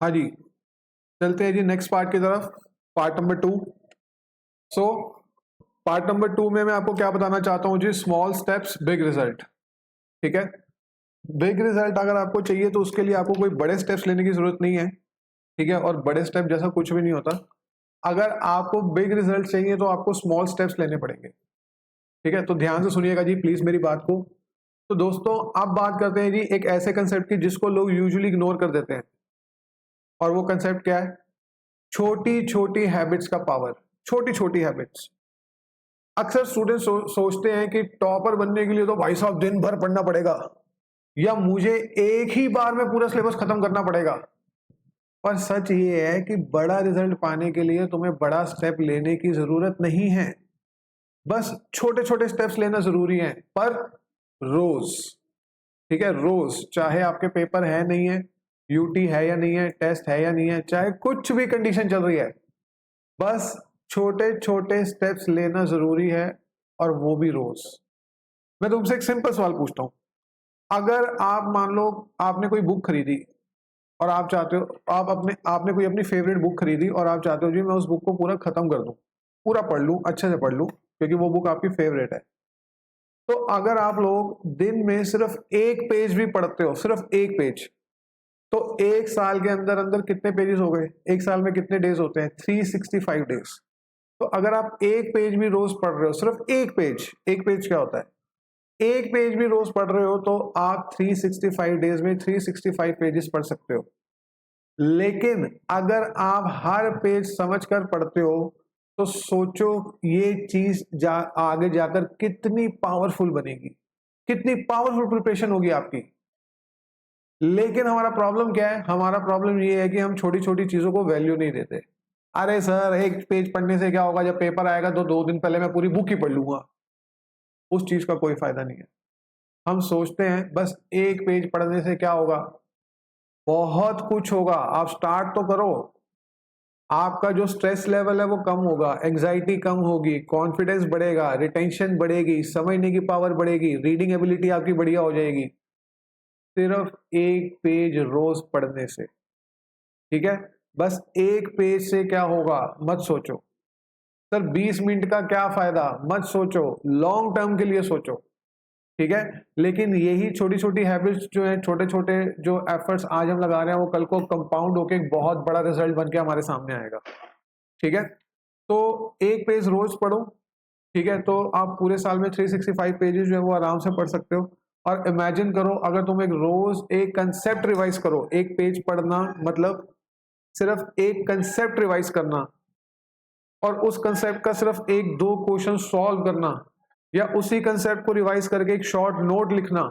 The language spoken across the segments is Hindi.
हाँ जी, चलते हैं जी नेक्स्ट पार्ट की तरफ, part number 2। So part number 2 में मैं आपको क्या बताना चाहता हूँ जी, स्मॉल स्टेप्स बिग रिजल्ट। ठीक है, बिग रिजल्ट अगर आपको चाहिए तो उसके लिए आपको कोई बड़े स्टेप्स लेने की जरूरत नहीं है। ठीक है, और बड़े स्टेप जैसा कुछ भी नहीं होता। अगर आपको बिग रिजल्ट चाहिए तो आपको स्मॉल स्टेप्स लेने पड़ेंगे। ठीक है, तो ध्यान से सुनिएगा जी प्लीज मेरी बात को। तो दोस्तों अब बात करते हैं जी एक ऐसे कंसेप्ट की जिसको लोग यूजुअली इग्नोर कर देते हैं, और वो कंसेप्ट क्या है? छोटी छोटी हैबिट्स का पावर। छोटी छोटी हैबिट्स। अक्सर स्टूडेंट सोचते हैं कि टॉपर बनने के लिए तो भाई साहब दिन भर पढ़ना पड़ेगा, या मुझे एक ही बार में पूरा सिलेबस खत्म करना पड़ेगा। पर सच ये है कि बड़ा रिजल्ट पाने के लिए तुम्हें बड़ा स्टेप लेने की जरूरत नहीं है, बस छोटे छोटे स्टेप्स लेना जरूरी है, पर रोज। ठीक है, रोज, चाहे आपके पेपर है नहीं है, यूटी है या नहीं है, टेस्ट है या नहीं है, चाहे कुछ भी कंडीशन चल रही है, बस छोटे छोटे स्टेप्स लेना जरूरी है, और वो भी रोज। मैं तुमसे एक सिंपल सवाल पूछता हूं। अगर आप मान लो आपने कोई बुक खरीदी, और आप चाहते हो आपने कोई अपनी फेवरेट बुक खरीदी, और आप चाहते हो जी मैं उस बुक को पूरा खत्म कर दूं, पूरा पढ़ लूं, अच्छे से पढ़ लूं, क्योंकि वो बुक आपकी फेवरेट है। तो अगर आप लोग दिन में सिर्फ एक पेज भी पढ़ते हो, सिर्फ एक पेज, तो एक साल के अंदर अंदर कितने पेजेस हो गए? एक साल में कितने डेज होते हैं? 365 डेज। तो अगर आप एक पेज भी रोज पढ़ रहे हो, सिर्फ एक पेज क्या होता है? एक पेज भी रोज पढ़ रहे हो तो आप 365 डेज में 365 पेजेस पढ़ सकते हो। लेकिन अगर आप हर पेज समझकर पढ़ते हो तो सोचो ये चीज आगे जाकर कितनी पावरफुल बनेगी, कितनी पावरफुल प्रिपरेशन होगी आपकी। लेकिन हमारा प्रॉब्लम क्या है? हमारा प्रॉब्लम ये है कि हम छोटी छोटी चीजों को वैल्यू नहीं देते। अरे सर एक पेज पढ़ने से क्या होगा, जब पेपर आएगा तो 2 दिन पहले मैं पूरी बुक ही पढ़ लूंगा। उस चीज का कोई फायदा नहीं है। हम सोचते हैं बस एक पेज पढ़ने से क्या होगा, बहुत कुछ होगा। आप स्टार्ट तो करो, आपका जो स्ट्रेस लेवल है वो कम होगा, एंजाइटी कम होगी, कॉन्फिडेंस बढ़ेगा, रिटेंशन बढ़ेगी, समझने की पावर बढ़ेगी, रीडिंग एबिलिटी आपकी बढ़िया हो जाएगी, सिर्फ एक पेज रोज पढ़ने से। ठीक है, बस एक पेज से क्या होगा मत सोचो। सर 20 मिनट का क्या फायदा, मत सोचो, लॉन्ग टर्म के लिए सोचो। ठीक है, लेकिन यही छोटी छोटी हैबिट्स जो है, छोटे छोटे जो एफर्ट्स आज हम लगा रहे हैं, वो कल को कंपाउंड होकर एक बहुत बड़ा रिजल्ट बन के हमारे सामने आएगा। ठीक है, तो एक पेज रोज पढ़ो। ठीक है, तो आप पूरे साल में 365 पेजेस जो है वो आराम से पढ़ सकते हो। और इमेजिन करो अगर तुम एक रोज एक कंसेप्ट रिवाइज करो, एक पेज पढ़ना मतलब सिर्फ एक कंसेप्ट रिवाइज करना, और उस कंसेप्ट का सिर्फ एक दो क्वेश्चन सॉल्व करना, या उसी कंसेप्ट को रिवाइज करके एक शॉर्ट नोट लिखना,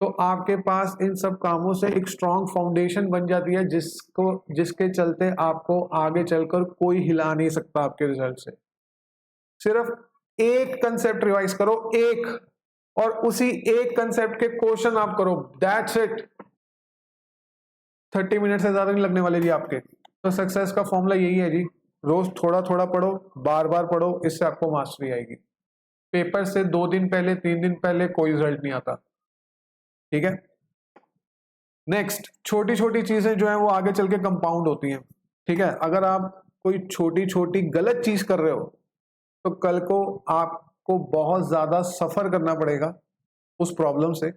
तो आपके पास इन सब कामों से एक स्ट्रॉन्ग फाउंडेशन बन जाती है, जिसके चलते आपको आगे चलकर कोई हिला नहीं सकता आपके रिजल्ट से। सिर्फ एक कंसेप्ट रिवाइज करो, एक, और उसी एक कंसेप्ट के क्वेश्चन आप करो, दैट्स इट। 30 मिनट से ज्यादा नहीं लगने वाले जी आपके। तो सक्सेस का फॉर्मूला यही है जी, रोज थोड़ा थोड़ा पढ़ो, बार बार पढ़ो, इससे आपको मास्टरी आएगी। पेपर से 2 दिन पहले 3 दिन पहले कोई रिजल्ट नहीं आता। ठीक है, नेक्स्ट, छोटी छोटी चीजें जो है वो आगे चल के कंपाउंड होती हैं। ठीक है, अगर आप कोई छोटी छोटी गलत चीज कर रहे हो तो कल को आपको बहुत ज्यादा सफर करना पड़ेगा उस प्रॉब्लम से।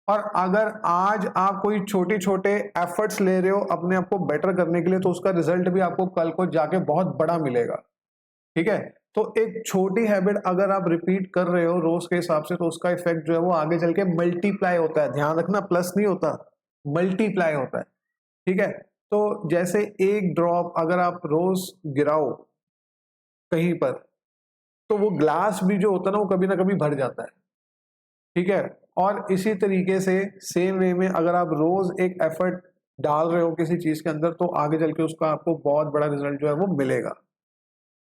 और अगर आज आप कोई छोटे छोटे एफर्ट्स ले रहे हो अपने आप को बेटर करने के लिए, तो उसका रिजल्ट भी आपको कल को जाके बहुत बड़ा मिलेगा। ठीक है, तो एक छोटी हैबिट अगर आप रिपीट कर रहे हो रोज के हिसाब से, तो उसका इफेक्ट जो है वो आगे चल के मल्टीप्लाई होता है। ध्यान रखना, प्लस नहीं होता, मल्टीप्लाई होता है। ठीक है, तो जैसे एक ड्रॉप अगर आप रोज गिराओ कहीं पर, तो वो ग्लास भी जो होता है ना वो कभी ना कभी भर जाता है। ठीक है, और इसी तरीके से सेम वे में अगर आप रोज एक एफर्ट डाल रहे हो किसी चीज के अंदर, तो आगे चल के उसका आपको बहुत बड़ा रिजल्ट जो है वो मिलेगा।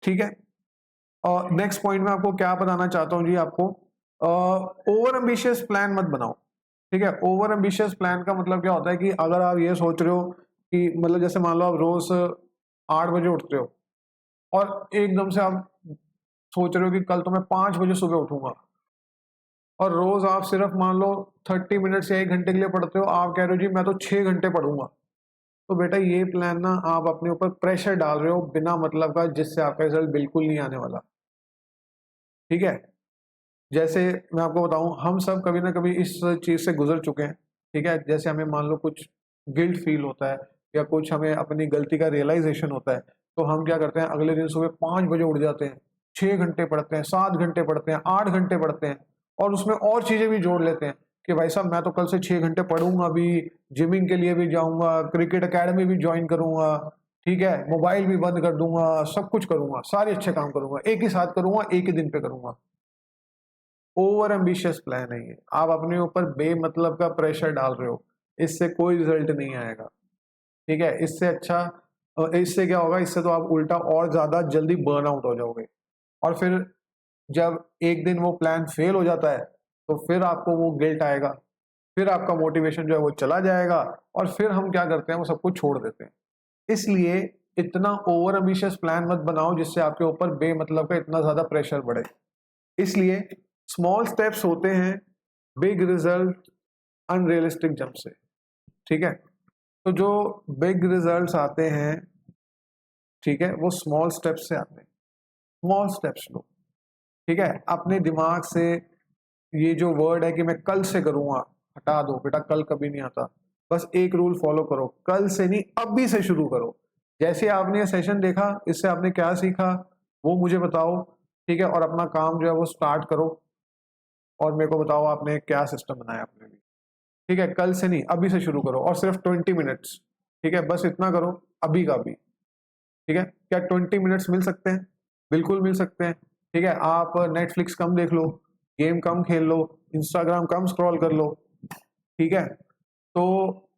ठीक है, और नेक्स्ट पॉइंट में आपको क्या बताना चाहता हूं जी, आपको ओवर एम्बिशियस प्लान मत बनाओ। ठीक है, ओवर एम्बिशियस प्लान का मतलब क्या होता है कि अगर आप ये सोच रहे हो कि मतलब जैसे मान लो आप रोज 8 बजे उठते हो, और एकदम से आप सोच रहे हो कि कल तो मैं 5 बजे सुबह उठूंगा, और रोज आप सिर्फ मान लो 30 मिनट से 1 घंटे के लिए पढ़ते हो, आप कह रहे हो जी मैं तो 6 घंटे पढ़ूंगा। तो बेटा ये प्लान ना आप अपने ऊपर प्रेशर डाल रहे हो बिना मतलब का, जिससे आपका रिजल्ट बिल्कुल नहीं आने वाला। ठीक है, जैसे मैं आपको बताऊं, हम सब कभी ना कभी इस चीज से गुजर चुके हैं। ठीक है, जैसे हमें मान लो कुछ गिल्ट फील होता है या कुछ हमें अपनी गलती का रियलाइजेशन होता है, तो हम क्या करते हैं, अगले दिन सुबह 5 बजे उठ जाते हैं, 6 घंटे पढ़ते हैं, 7 घंटे पढ़ते हैं, 8 घंटे पढ़ते हैं, और उसमें और चीजें भी जोड़ लेते हैं कि भाई साहब मैं तो कल से 6 घंटे पढ़ूंगा भी, जिमिंग के लिए भी जाऊंगा, क्रिकेट अकेडमी भी ज्वाइन करूंगा, ठीक है, मोबाइल भी बंद कर दूंगा, सब कुछ करूंगा, सारे अच्छे काम करूंगा, एक ही साथ करूंगा, एक ही दिन पे करूंगा। ओवर एम्बिशियस प्लान है ये, आप अपने ऊपर बेमतलब का प्रेशर डाल रहे हो, इससे कोई रिजल्ट नहीं आएगा। ठीक है, इससे अच्छा इससे क्या होगा, इससे तो आप उल्टा और ज्यादा जल्दी बर्न आउट हो जाओगे, और फिर जब एक दिन वो प्लान फेल हो जाता है तो फिर आपको वो गिल्ट आएगा, फिर आपका मोटिवेशन जो है वो चला जाएगा, और फिर हम क्या करते हैं, वो सब कुछ छोड़ देते हैं। इसलिए इतना ओवर एम्बिशियस प्लान मत बनाओ जिससे आपके ऊपर बेमतलब का इतना ज्यादा प्रेशर बढ़े। इसलिए स्मॉल स्टेप्स होते हैं बिग रिजल्ट अनरियलिस्टिक जंप से। ठीक है, तो जो बिग रिजल्ट्स आते हैं, ठीक है, वो स्मॉल स्टेप्स से आते हैं। स्मॉल स्टेप्स लो। ठीक है, अपने दिमाग से ये जो वर्ड है कि मैं कल से करूंगा, हटा दो बेटा, कल कभी नहीं आता। बस एक रूल फॉलो करो, कल से नहीं अभी से शुरू करो। जैसे आपने ये सेशन देखा, इससे आपने क्या सीखा वो मुझे बताओ। ठीक है, और अपना काम जो है वो स्टार्ट करो, और मेरे को बताओ आपने क्या सिस्टम बनाया अपने लिए। ठीक है, कल से नहीं अभी से शुरू करो, और सिर्फ 20 मिनट्स। ठीक है, बस इतना करो, अभी का अभी। ठीक है, क्या 20 मिनट्स मिल सकते हैं? बिल्कुल मिल सकते हैं। ठीक है, आप नेटफ्लिक्स कम देख लो, गेम कम खेल लो, इंस्टाग्राम कम स्क्रॉल कर लो। ठीक है, तो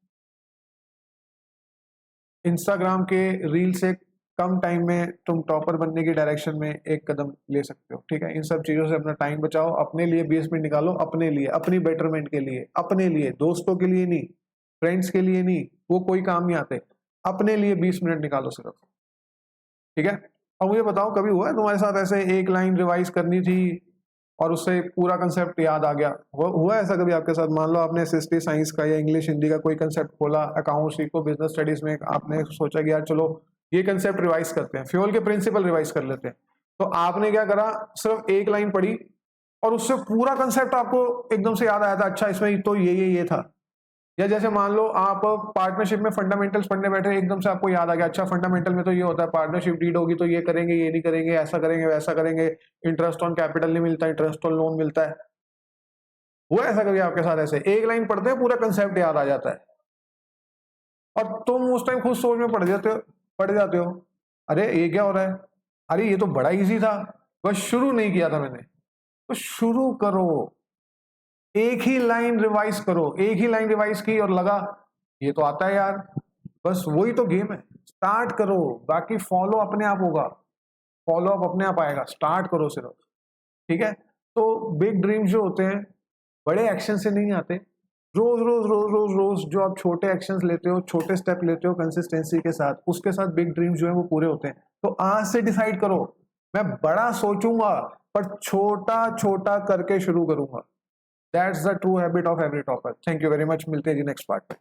इंस्टाग्राम के रील से कम टाइम में तुम टॉपर बनने की डायरेक्शन में एक कदम ले सकते हो। ठीक है, इन सब चीजों से अपना टाइम बचाओ, अपने लिए 20 मिनट निकालो, अपने लिए, अपनी बेटरमेंट के लिए, अपने लिए, दोस्तों के लिए नहीं, फ्रेंड्स के लिए नहीं, वो कोई काम नहीं आते, अपने लिए 20 मिनट निकालो सिर्फ। ठीक है, अब मुझे बताओ, कभी हुआ है तुम्हारे साथ ऐसे एक लाइन रिवाइज करनी थी और उससे पूरा कंसेप्ट याद आ गया? हुआ है ऐसा कभी आपके साथ? मान लो आपने एसएसटी साइंस का या इंग्लिश हिंदी का कोई कंसेप्ट खोला, अकाउंट्स सीखो, बिजनेस स्टडीज में आपने सोचा कि यार चलो ये कंसेप्ट रिवाइज करते हैं, फ्यूल के प्रिंसिपल रिवाइज कर लेते हैं। तो आपने क्या करा, सिर्फ एक लाइन पढ़ी और उससे पूरा कंसेप्ट आपको एकदम से याद आया था, अच्छा इसमें तो ये था। या जैसे मान लो आप पार्टनरशिप में फंडामेंटल्स पढ़ने बैठे, एकदम से आपको याद आ गया, अच्छा फंडामेंटल में तो ये होता है, पार्टनरशिप डीड होगी तो ये करेंगे, ये नहीं करेंगे, ऐसा करेंगे, वैसा करेंगे, इंटरेस्ट ऑन कैपिटल नहीं मिलता, इंटरेस्ट ऑन लोन मिलता है। वो ऐसा कभी आपके साथ? ऐसे एक लाइन पढ़ते हैं पूरा कंसेप्ट याद आ जाता है, और तुम उस टाइम खुद सोच में पढ़ जाते हो, अरे ये क्या हो रहा है, अरे ये तो बड़ा इजी था, बस शुरू नहीं किया था मैंने। तो शुरू करो, एक ही लाइन रिवाइज करो, एक ही लाइन रिवाइज की और लगा ये तो आता है यार, बस वही तो गेम है। स्टार्ट करो, बाकी फॉलो अपने आप होगा, फॉलो अप अपने आप आएगा, स्टार्ट करो सिर्फ। ठीक है, तो बिग ड्रीम्स जो होते हैं बड़े एक्शन से नहीं आते, रोज रोज रोज रोज रोज जो आप छोटे एक्शंस लेते हो, छोटे स्टेप लेते हो कंसिस्टेंसी के साथ, उसके साथ बिग ड्रीम्स जो है वो पूरे होते हैं। तो आज से डिसाइड करो, मैं बड़ा सोचूंगा पर छोटा छोटा करके शुरू करूंगा। That's the true habit of every topper. Thank you very much, मिलते हैं जी नेक्स्ट पार्ट में।